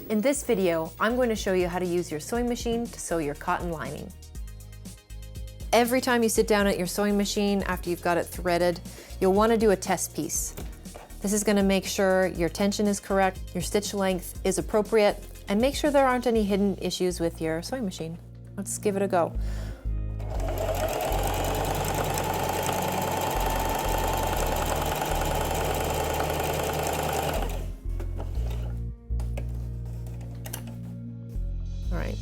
In this video, I'm going to show you how to use your sewing machine to sew your cotton lining. Every time you sit down at your sewing machine after you've got it threaded, you'll want to do a test piece. This is going to make sure your tension is correct, your stitch length is appropriate, and make sure there aren't any hidden issues with your sewing machine. Let's give it a go. All right,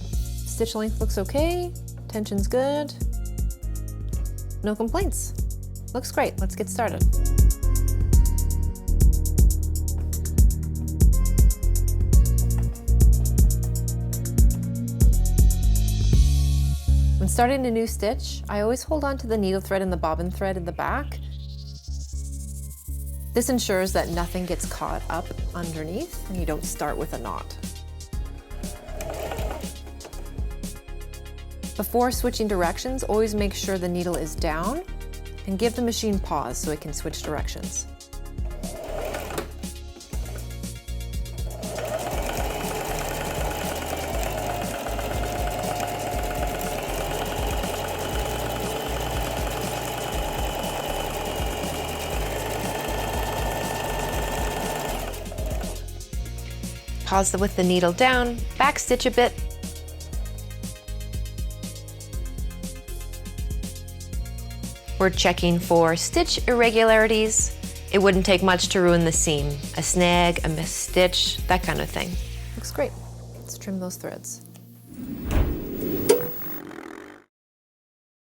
stitch length looks okay, tension's good, no complaints. Looks great, let's get started. When starting a new stitch, I always hold on to the needle thread and the bobbin thread in the back. This ensures that nothing gets caught up underneath and you don't start with a knot. Before switching directions, always make sure the needle is down and give the machine pause so it can switch directions. Pause with the needle down, back stitch a bit. We're checking for stitch irregularities. It wouldn't take much to ruin the seam. A snag, a missed stitch, that kind of thing. Looks great. Let's trim those threads.